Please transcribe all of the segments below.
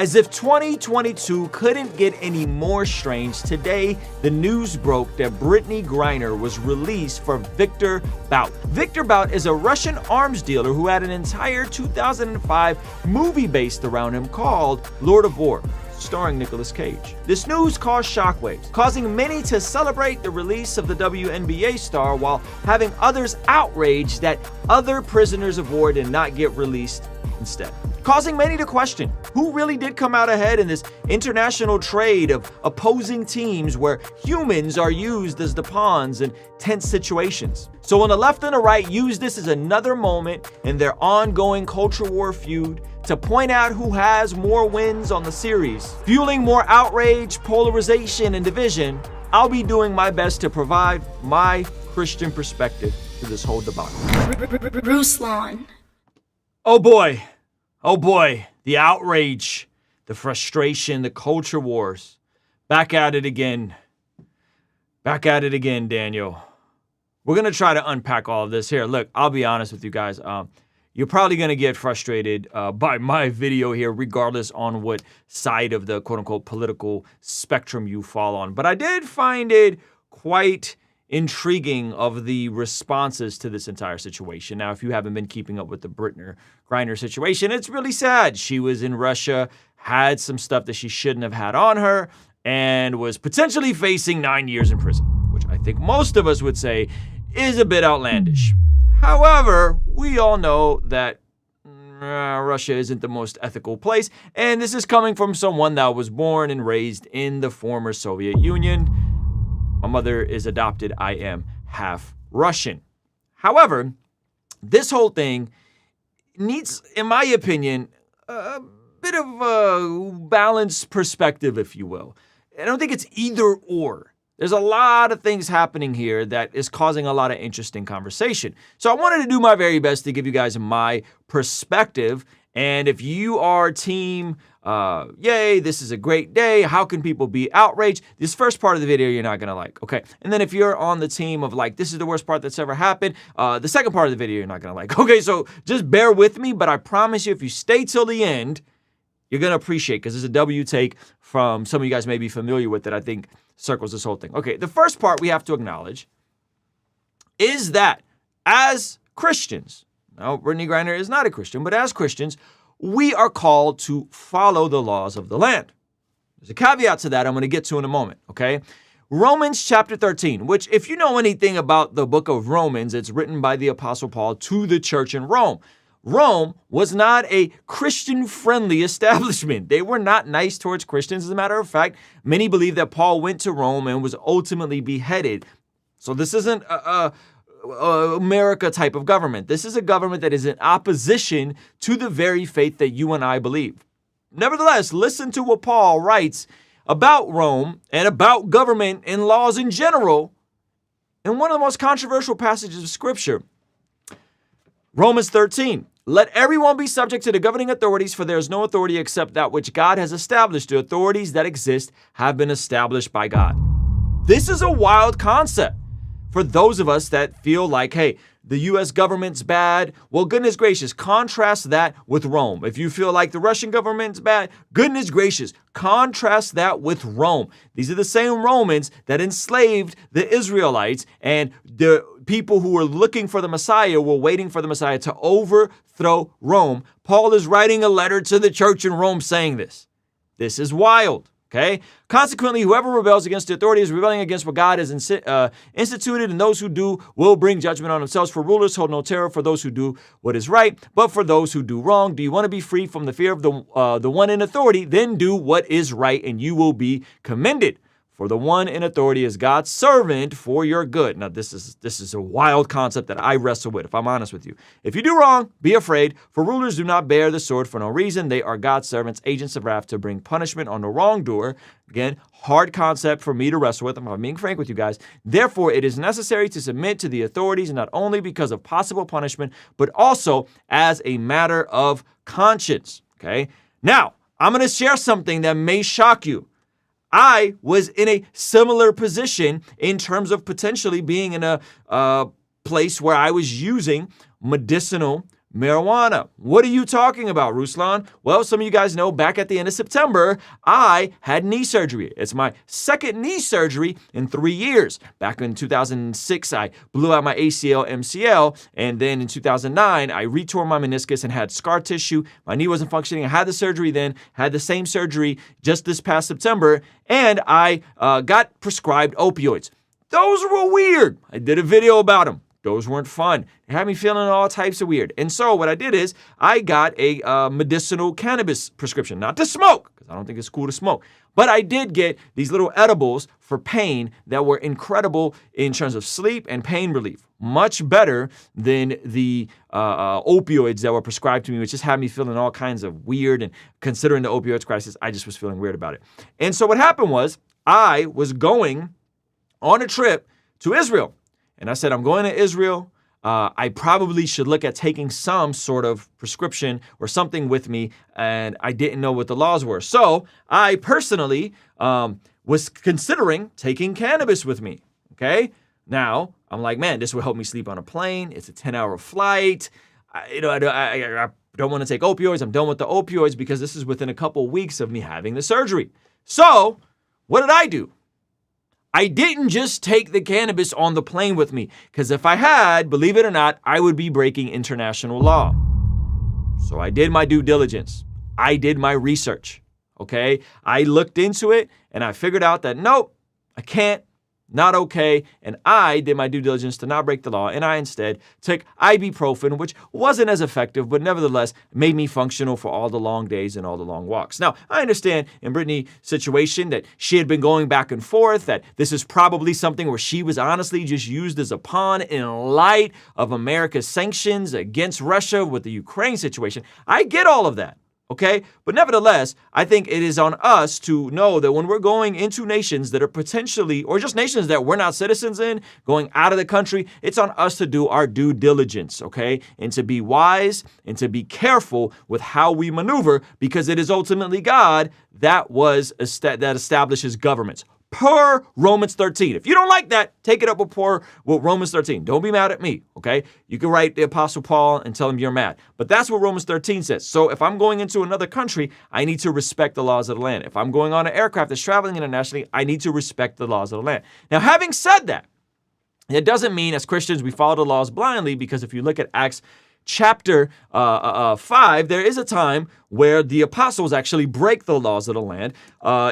As if 2022 couldn't get any more strange, today the news broke that Brittney Griner was released for Viktor Bout. Viktor Bout is a Russian arms dealer who had an entire 2005 movie based around him called Lord of War, starring Nicolas Cage. This news caused shockwaves, causing many to celebrate the release of the WNBA star while having others outraged that other prisoners of war did not get released instead. Causing many to question who really did come out ahead in this international trade of opposing teams where humans are used as the pawns in tense situations. So when the left and the right use this as another moment in their ongoing culture war feud to point out who has more wins on the series, fueling more outrage, polarization, and division, I'll be doing my best to provide my Christian perspective to this whole debacle. Ruslan. Oh boy, the outrage, the frustration, the culture wars. Back at it again, Daniel. We're going to try to unpack all of this here. Look, I'll be honest with you guys. You're probably going to get frustrated by my video here, regardless on what side of the quote-unquote political spectrum you fall on. But I did find it quite intriguing of the responses to this entire situation. Now, if you haven't been keeping up with the Brittney Griner situation, it's really sad. She was in Russia, had some stuff that she shouldn't have had on her, and was potentially facing 9 years in prison, which I think most of us would say is a bit outlandish. However, we all know that Russia isn't the most ethical place, and this is coming from someone that was born and raised in the former Soviet Union. My mother is adopted. I am half Russian. However, this whole thing needs, in my opinion, a bit of a balanced perspective, if you will. I don't think it's either or. There's a lot of things happening here that is causing a lot of interesting conversation. So I wanted to do my very best to give you guys my perspective. And if you are team, yay, this is a great day, how can people be outraged? This first part of the video you're not gonna like, okay? And then if you're on the team of like, this is the worst part that's ever happened, the second part of the video you're not gonna like. Okay, so just bear with me, but I promise you if you stay till the end, you're gonna appreciate, because there's a W take from some of you guys may be familiar with that I think circles this whole thing. Okay, the first part we have to acknowledge is that as Christians, now, Brittney Griner is not a Christian, but as Christians, we are called to follow the laws of the land. There's a caveat to that I'm going to get to in a moment, okay? Romans chapter 13, which if you know anything about the book of Romans, it's written by the Apostle Paul to the church in Rome. Rome was not a Christian-friendly establishment. They were not nice towards Christians. As a matter of fact, many believe that Paul went to Rome and was ultimately beheaded. So this isn't America type of government. This is a government that is in opposition to the very faith that you and I believe. Nevertheless, listen to what Paul writes about Rome and about government and laws in general in one of the most controversial passages of Scripture. Romans 13. Let everyone be subject to the governing authorities, for there is no authority except that which God has established. The authorities that exist have been established by God. This is a wild concept for those of us that feel like, hey, the U.S. government's bad. Well, goodness gracious, contrast that with Rome. If you feel like the Russian government's bad, goodness gracious, contrast that with Rome. These are the same Romans that enslaved the Israelites, and the people who were looking for the Messiah were waiting for the Messiah to overthrow Rome. Paul is writing a letter to the church in Rome saying this. This is wild. Okay. Consequently, whoever rebels against the authority is rebelling against what God has instituted, and those who do will bring judgment on themselves. For rulers hold no terror for those who do what is right, but for those who do wrong. Do you want to be free from the fear of the one in authority? Then do what is right, and you will be commended. For the one in authority is God's servant for your good. Now, this is a wild concept that I wrestle with, if I'm honest with you. If you do wrong, be afraid, for rulers do not bear the sword for no reason. They are God's servants, agents of wrath to bring punishment on the wrongdoer. Again, hard concept for me to wrestle with. I'm being frank with you guys. Therefore, it is necessary to submit to the authorities, not only because of possible punishment, but also as a matter of conscience. Okay? Now, I'm going to share something that may shock you. I was in a similar position in terms of potentially being in a place where I was using medicinal marijuana. What are you talking about, Ruslan? Well, some of you guys know back at the end of September, I had knee surgery. It's my second knee surgery in 3 years. Back in 2006, I blew out my ACL, MCL, and then in 2009, I retore my meniscus and had scar tissue. My knee wasn't functioning. I had the surgery then, had the same surgery just this past September, and I got prescribed opioids. Those were weird. I did a video about them. Those weren't fun. It had me feeling all types of weird. And so what I did is I got a medicinal cannabis prescription, not to smoke, because I don't think it's cool to smoke. But I did get these little edibles for pain that were incredible in terms of sleep and pain relief. Much better than the opioids that were prescribed to me, which just had me feeling all kinds of weird. And considering the opioids crisis, I just was feeling weird about it. And so what happened was I was going on a trip to Israel. And I said, I'm going to Israel. I probably should look at taking some sort of prescription or something with me. And I didn't know what the laws were. So I personally was considering taking cannabis with me. Okay. Now I'm like, man, this will help me sleep on a plane. It's a 10-hour flight. I don't want to take opioids. I'm done with the opioids because this is within a couple weeks of me having the surgery. So what did I do? I didn't just take the cannabis on the plane with me, because if I had, believe it or not, I would be breaking international law. So I did my due diligence. I did my research, okay? I looked into it and I figured out that nope, I can't, not okay, and I did my due diligence to not break the law, and I instead took ibuprofen, which wasn't as effective, but nevertheless made me functional for all the long days and all the long walks. Now, I understand in Brittney's situation that she had been going back and forth, that this is probably something where she was honestly just used as a pawn in light of America's sanctions against Russia with the Ukraine situation. I get all of that. Okay, but nevertheless, I think it is on us to know that when we're going into nations that are potentially, or just nations that we're not citizens in, going out of the country, it's on us to do our due diligence, okay? And to be wise and to be careful with how we maneuver, because it is ultimately God that establishes governments. Per Romans 13. If you don't like that, take it up with Romans 13. Don't be mad at me, okay? You can write the Apostle Paul and tell him you're mad. But that's what Romans 13 says. So if I'm going into another country, I need to respect the laws of the land. If I'm going on an aircraft that's traveling internationally, I need to respect the laws of the land. Now, having said that, it doesn't mean as Christians we follow the laws blindly, because if you look at Acts chapter 5, there is a time where the apostles actually break the laws of the land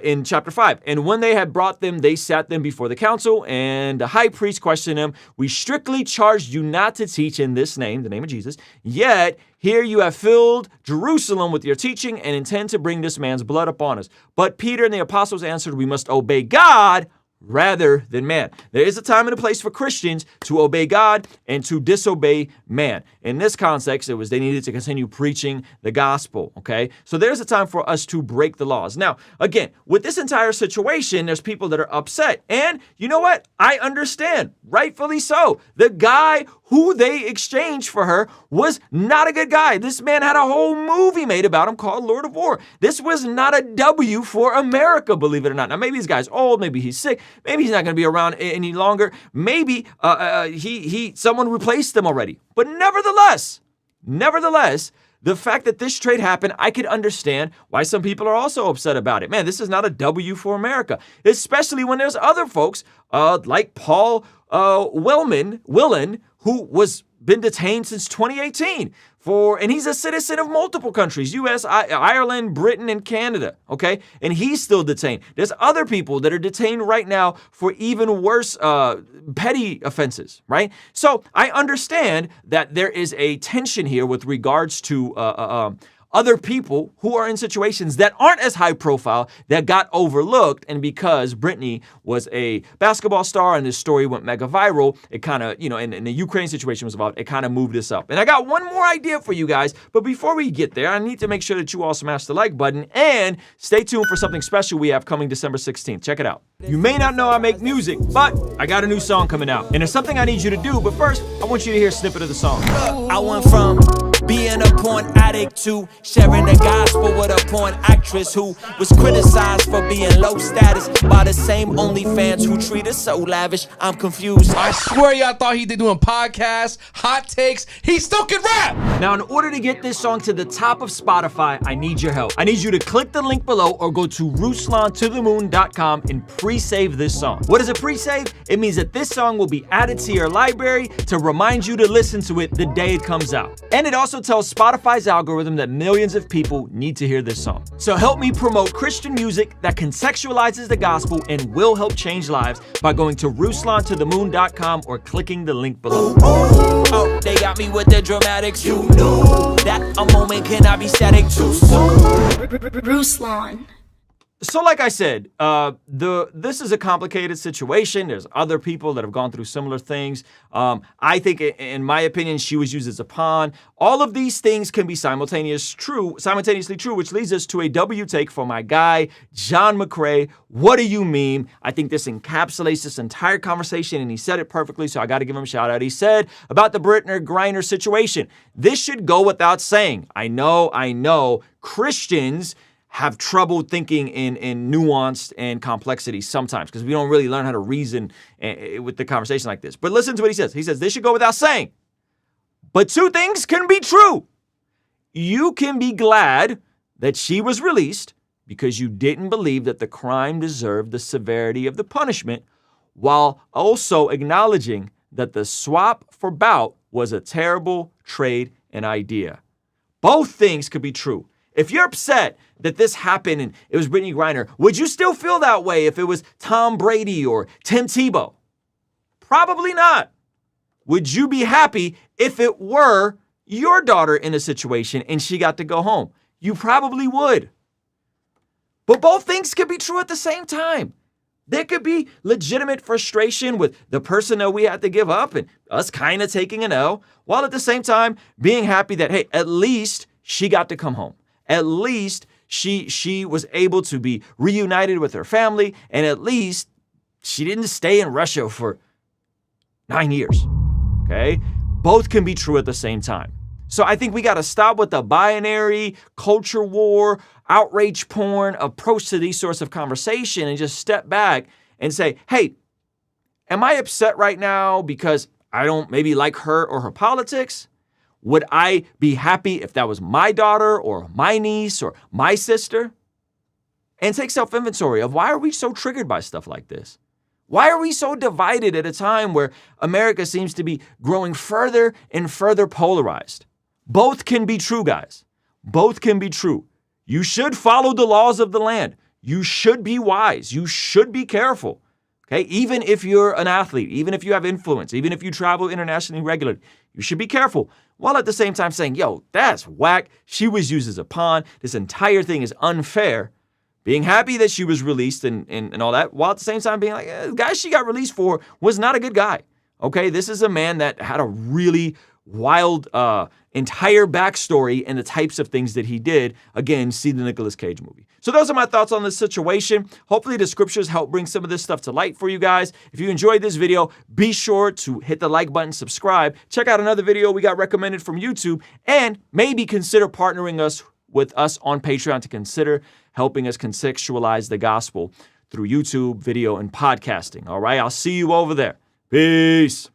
in chapter 5. And when they had brought them, they sat them before the council, and the high priest questioned them. We strictly charged you not to teach in this name, the name of Jesus, yet here you have filled Jerusalem with your teaching and intend to bring this man's blood upon us. But Peter and the apostles answered, we must obey God rather than man. There is a time and a place for Christians to obey God and to disobey man. In this context, it was they needed to continue preaching the gospel, okay? So there's a time for us to break the laws. Now, again, with this entire situation, there's people that are upset. And you know what? I understand, rightfully so. The guy who they exchanged for her was not a good guy. This man had a whole movie made about him called Lord of War. This was not a W for America, believe it or not. Now, maybe this guy's old, maybe he's sick, maybe he's not going to be around any longer. Maybe someone replaced him already. But nevertheless, the fact that this trade happened, I could understand why some people are also upset about it. Man, this is not a W for America, especially when there's other folks like Paul Willen, who was been detained since 2018 and he's a citizen of multiple countries, US, Ireland, Britain, and Canada, okay? And he's still detained. There's other people that are detained right now for even worse petty offenses, right? So I understand that there is a tension here with regards to other people who are in situations that aren't as high profile that got overlooked. And because Brittney was a basketball star and this story went mega viral, it kind of, and the Ukraine situation was involved, it kind of moved this up. And I got one more idea for you guys. But before we get there, I need to make sure that you all smash the like button and stay tuned for something special we have coming December 16th. Check it out. You may not know I make music, but I got a new song coming out. And there's something I need you to do. But first, I want you to hear a snippet of the song. I went from being a porn addict too, sharing the gospel with a porn actress who was criticized for being low status by the same OnlyFans who treat us so lavish. I'm confused. I swear y'all thought he did doing podcasts, hot takes. He still can rap. Now, in order to get this song to the top of Spotify, I need your help. I need you to click the link below or go to RuslanToTheMoon.com and pre-save this song. What is a pre-save? It means that this song will be added to your library to remind you to listen to it the day it comes out. And it also tells Spotify's algorithm that millions of people need to hear this song. So help me promote Christian music that contextualizes the gospel and will help change lives by going to RuslanToTheMoon.com or clicking the link below. Oh, they got me with the dramatics. You knew that a moment cannot be static too soon. Ruslan. So like I said, this is a complicated situation. There's other people that have gone through similar things. I think, in my opinion, she was used as a pawn. All of these things can be simultaneously true, which leads us to a W take for my guy, John McCrae. What do you mean? I think this encapsulates this entire conversation, and he said it perfectly, so I got to give him a shout out. He said about the Brittney Griner situation, this should go without saying. I know, Christians have trouble thinking in nuance and complexity sometimes because we don't really learn how to reason with the conversation like this. But listen to what he says. He says, this should go without saying. But two things can be true. You can be glad that she was released because you didn't believe that the crime deserved the severity of the punishment, while also acknowledging that the swap for bout was a terrible trade and idea. Both things could be true. If you're upset that this happened and it was Brittney Griner, would you still feel that way if it was Tom Brady or Tim Tebow? Probably not. Would you be happy if it were your daughter in a situation and she got to go home? You probably would. But both things could be true at the same time. There could be legitimate frustration with the person that we had to give up and us kind of taking an L, while at the same time being happy that, hey, at least she got to come home. At least she was able to be reunited with her family, and at least she didn't stay in Russia for 9 years, okay? Both can be true at the same time. So I think we got to stop with the binary, culture war, outrage porn approach to these sorts of conversation and just step back and say, hey, am I upset right now because I don't maybe like her or her politics? Would I be happy if that was my daughter or my niece or my sister? And take self-inventory of why are we so triggered by stuff like this? Why are we so divided at a time where America seems to be growing further and further polarized? Both can be true, guys. Both can be true. You should follow the laws of the land. You should be wise. You should be careful. Okay, even if you're an athlete, even if you have influence, even if you travel internationally regularly, you should be careful. While at the same time saying, yo, that's whack. She was used as a pawn. This entire thing is unfair. Being happy that she was released and all that, while at the same time being like, the guy she got released for was not a good guy. Okay, this is a man that had a really wild entire backstory and the types of things that he did. Again, see the Nicolas Cage movie. So those are my thoughts on this situation. Hopefully the scriptures help bring some of this stuff to light for you guys. If you enjoyed this video, be sure to hit the like button, subscribe, check out another video we got recommended from YouTube, and maybe consider partnering with us on Patreon to consider helping us contextualize the gospel through YouTube, video, and podcasting. All right, I'll see you over there. Peace.